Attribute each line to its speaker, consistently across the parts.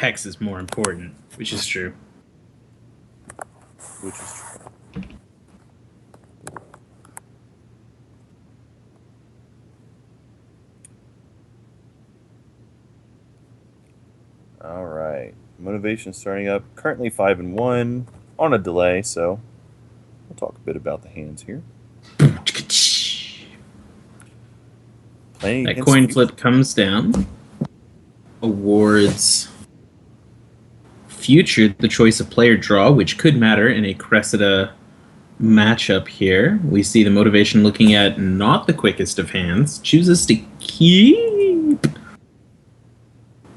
Speaker 1: Hex is more important, which is true.
Speaker 2: Which is true. All right. Motivation starting up. Currently 5-1 on a delay, so we'll talk a bit about the hands here.
Speaker 1: That coin flip comes down. Awards Future the choice of player draw, which could matter in a Cressida matchup here. We see the Motivation looking at not the quickest of hands. Chooses to keep.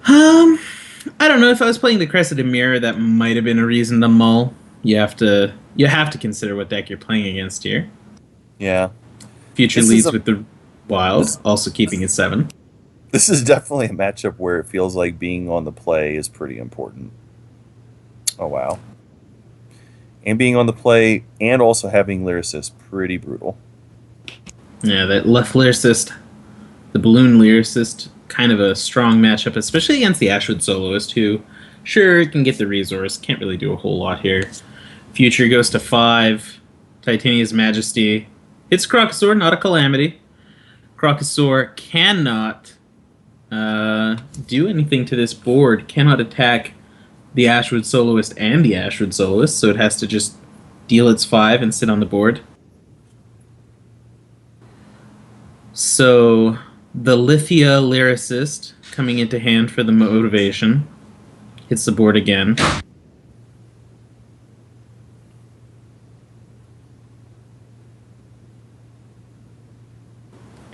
Speaker 1: I don't know. If I was playing the Cressida Mirror, that might have been a reason to mull. You have to consider what deck you're playing against here.
Speaker 2: Yeah.
Speaker 1: Future leads with the Wild, also keeping his 7.
Speaker 2: This is definitely a matchup where it feels like being on the play is pretty important. Oh, wow. And being on the play and also having Lyricist, pretty brutal.
Speaker 1: Yeah, that left Lyricist, the Balloon Lyricist, kind of a strong matchup, especially against the Ashwood Soloist, who, sure, can get the resource, can't really do a whole lot here. Future goes to 5. Titania's Majesty hits Crocosaur, not a calamity. Crocosaur cannot do anything to this board, cannot attack the Ashwood Soloist and the Ashwood Soloist, so it has to just deal its 5 and sit on the board. So the Lithia Lyricist coming into hand for the Motivation hits the board again.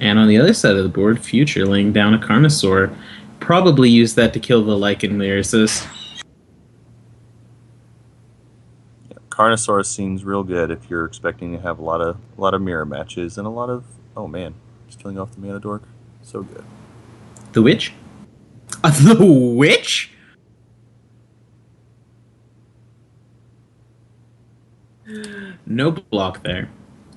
Speaker 1: And on the other side of the board, Future laying down a Carnosaur. Probably use that to kill the Lycan Lyricist.
Speaker 2: Yeah, Carnosaur seems real good if you're expecting to have a lot of mirror matches and a lot of... Oh man, just killing off the Mana Dork. So good.
Speaker 1: The Witch? The Witch? No block there.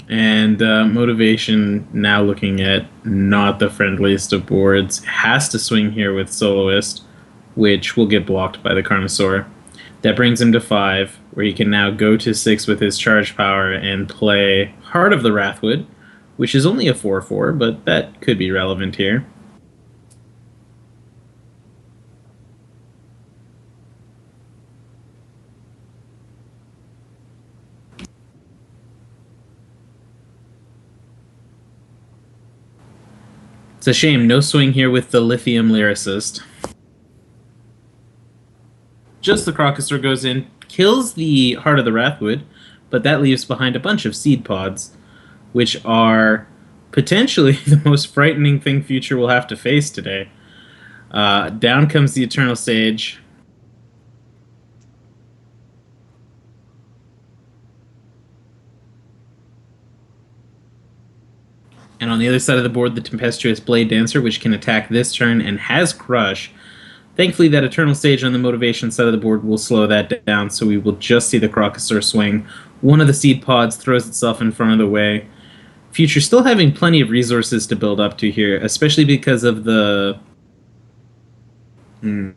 Speaker 1: And Motivation, now looking at not the friendliest of boards, has to swing here with Soloist, which will get blocked by the Carnosaur. That brings him to 5, where he can now go to 6 with his charge power and play Heart of the Wrathwood, which is only a 4/4, but that could be relevant here. It's a shame, no swing here with the Lithium Lyricist. Just the Crocosaur goes in, kills the Heart of the Wrathwood, but that leaves behind a bunch of Seed Pods, which are potentially the most frightening thing Future will have to face today. Down comes the Eternal Sage. And on the other side of the board, the Tempestuous Blade Dancer, which can attack this turn and has Crush. Thankfully, that Eternal Sage on the Motivation side of the board will slow that down, so we will just see the Crocosaur swing. One of the Seed Pods throws itself in front of the way. Future still having plenty of resources to build up to here, especially because of the... I'm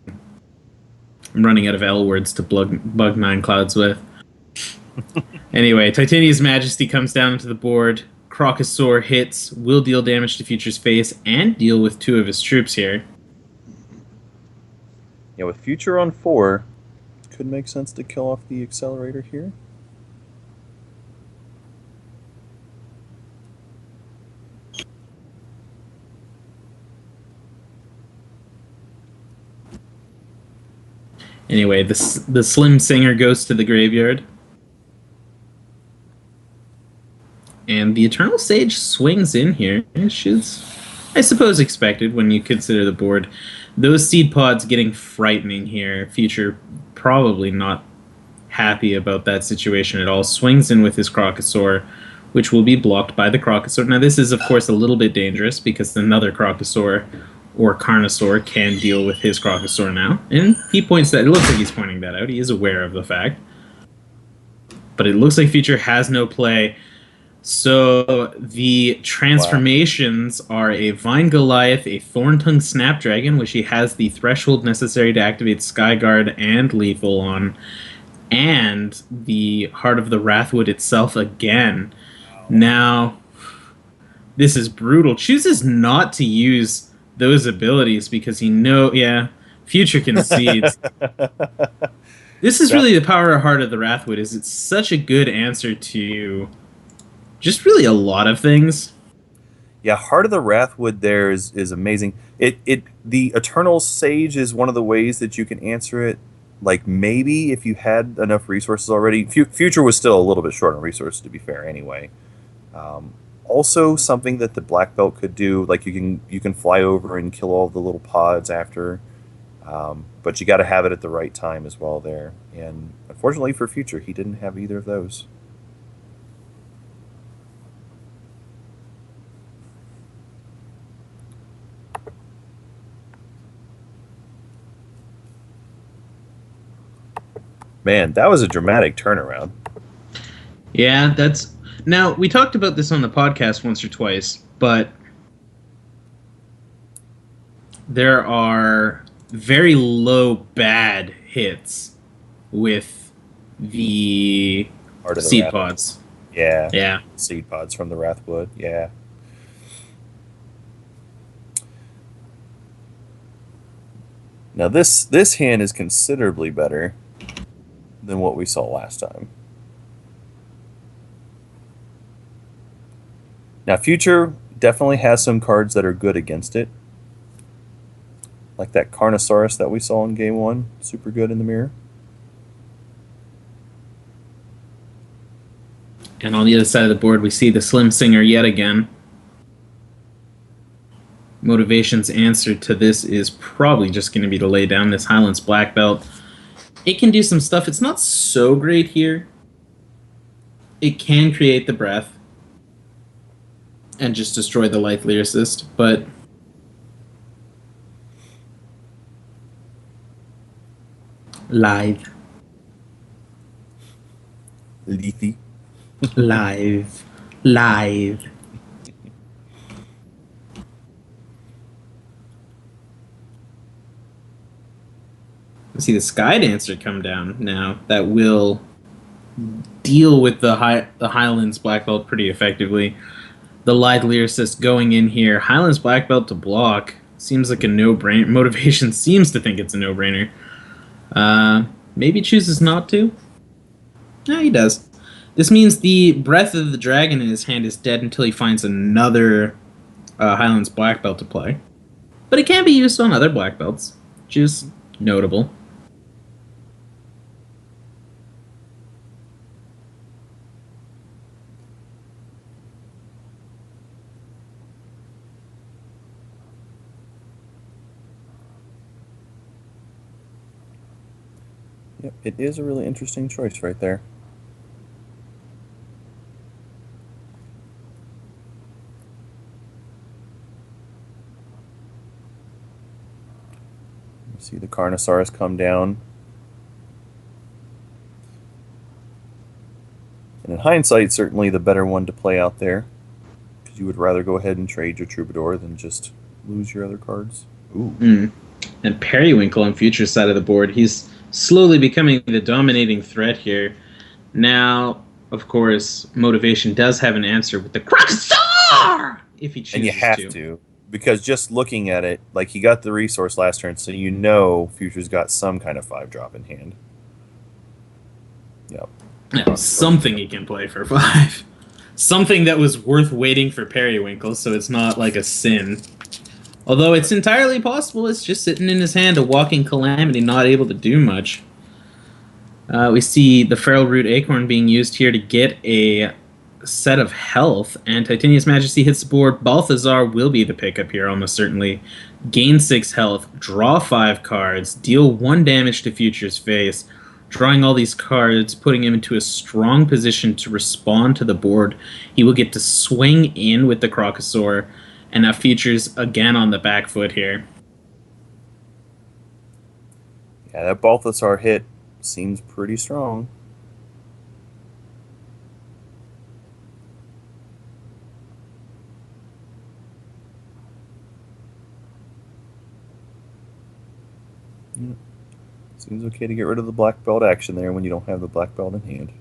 Speaker 1: running out of L words to bug Nine Clouds with. Anyway, Titania's Majesty comes down into the board. Crocosaur hits, will deal damage to Future's face, and deal with 2 of his troops here.
Speaker 2: Yeah, with Future on 4, could make sense to kill off the Accelerator here.
Speaker 1: Anyway, the Slim Singer goes to the graveyard. And the Eternal Sage swings in here, which is, I suppose, expected when you consider the board. Those Seed Pods getting frightening here. Future probably not happy about that situation at all. Swings in with his Crocosaur, which will be blocked by the Crocosaur. Now, this is, of course, a little bit dangerous because another Crocosaur or Carnosaur can deal with his Crocosaur now. And he points that, it looks like he's pointing that out. He is aware of the fact. But it looks like Future has no play. So the
Speaker 2: Wow.
Speaker 1: transformations are a Vine Goliath, a Thorntongue Snapdragon, which he has the threshold necessary to activate Skyguard and Lethal on, and the Heart of the Wrathwood itself again.
Speaker 2: Wow.
Speaker 1: Now, this is brutal. Chooses not to use those abilities because yeah, Future concedes. This is
Speaker 2: That
Speaker 1: really the power of Heart of the Wrathwood. Is it's such a good answer to just really a lot of things.
Speaker 2: Yeah, Heart of the Wrathwood there is amazing. It the Eternal Sage is one of the ways that you can answer it. Like maybe if you had enough resources already. Future was still a little bit short on resources to be fair anyway. Um, Also something that the black belt could do, like you can fly over and kill all the little pods after. But you got to have it at the right time as well there. And unfortunately for Future, he didn't have either of those. Man, that was a dramatic turnaround.
Speaker 1: Yeah, that's now we talked about this on the podcast once or twice, but there are very low bad hits with the
Speaker 2: Heart of the
Speaker 1: seed
Speaker 2: Wrathwood.
Speaker 1: pods.
Speaker 2: Yeah.
Speaker 1: Yeah.
Speaker 2: Seed pods from the Wrathwood. Yeah. Now this hand is considerably better than what we saw last time. Now Future definitely has some cards that are good against it. Like that Carnosaurus that we saw in game one. Super good in the mirror.
Speaker 1: And on the other side of the board, we see the Slim Singer yet again. Motivation's answer to this is probably just going to be to lay down this Highlands Black Belt. It can do some stuff. It's not so great here. It can create the breath and just destroy the Life Lyricist, but live.
Speaker 2: Lethe.
Speaker 1: Live. Live. See the Sky Dancer come down now. That will deal with the Highlands Black Belt pretty effectively. The Live Lyricist going in here. Highlands Black Belt to block. Seems like a no-brainer. Motivation seems to think it's a no-brainer. Maybe chooses not to. No, he does. This means the Breath of the Dragon in his hand is dead until he finds another Highlands Black Belt to play. But it can be used on other Black Belts, which is notable.
Speaker 2: Yep, it is a really interesting choice right there. See the Carnosaurus come down. And in hindsight, certainly the better one to play out there. Because you would rather go ahead and trade your Troubadour than just lose your other cards. Ooh.
Speaker 1: Mm. And Periwinkle on Future side of the board, he's slowly becoming the dominating threat here. Now, of course, Motivation does have an answer with the Crocstar if he
Speaker 2: And you
Speaker 1: chooses
Speaker 2: have
Speaker 1: to.
Speaker 2: to. Because just looking at it, like he got the resource last turn, so you know Future's got some kind of 5-drop in hand. Yep.
Speaker 1: Yeah, something he can play for 5. Something that was worth waiting for Periwinkle, so it's not like a sin. Although it's entirely possible it's just sitting in his hand, a walking calamity, not able to do much. We see the Feral Root Acorn being used here to get a set of health, and Titania's Majesty hits the board. Balthazar will be the pickup here, almost certainly. Gain 6 health, draw 5 cards, deal 1 damage to Future's face. Drawing all these cards, putting him into a strong position to respond to the board. He will get to swing in with the Crocosaur, and now Future's again on the back foot here.
Speaker 2: Yeah, that Balthasar hit seems pretty strong. Seems okay to get rid of the black belt action there when you don't have the black belt in hand.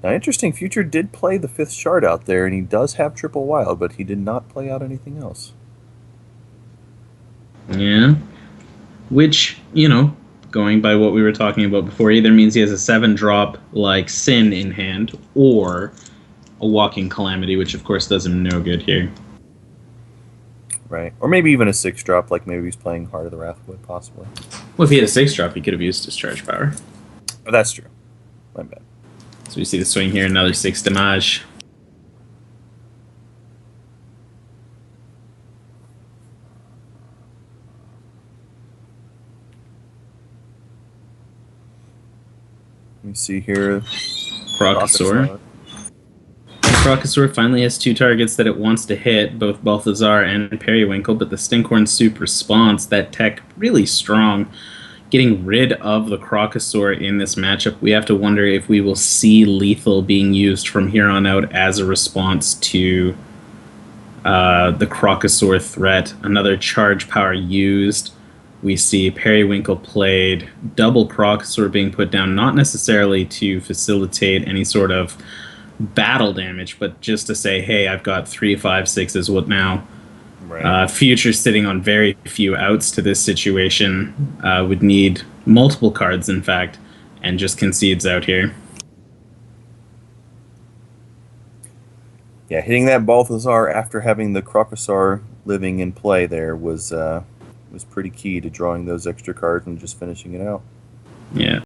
Speaker 2: Now, interesting, Future did play the 5th shard out there, and he does have triple wild, but he did not play out anything else.
Speaker 1: Yeah. Which, going by what we were talking about before, either means he has a 7-drop like Sin in hand, or a Walking Calamity, which of course does him no good here.
Speaker 2: Right. Or maybe even a 6-drop, like maybe he's playing Heart of the Wrathwood, possibly.
Speaker 1: Well, if he had a 6-drop, he could have used his charge power.
Speaker 2: Oh, that's true. My bad.
Speaker 1: So we see the swing here, another 6 damage.
Speaker 2: Let me see here.
Speaker 1: Crocosaur. Crocosaur finally has 2 targets that it wants to hit, both Balthazar and Periwinkle, but the Stinkhorn Soup response, that tech really strong. Getting rid of the Crocosaur in this matchup, we have to wonder if we will see Lethal being used from here on out as a response to the Crocosaur threat. Another charge power used. We see Periwinkle played, double Crocosaur being put down, not necessarily to facilitate any sort of battle damage, but just to say, hey, I've got 3, 5, 6s. What now?
Speaker 2: Right.
Speaker 1: Future sitting on very few outs to this situation, would need multiple cards, in fact, and just concedes out here.
Speaker 2: Yeah, hitting that Balthazar after having the Crocosaur living in play there was pretty key to drawing those extra cards and just finishing it out.
Speaker 1: Yeah.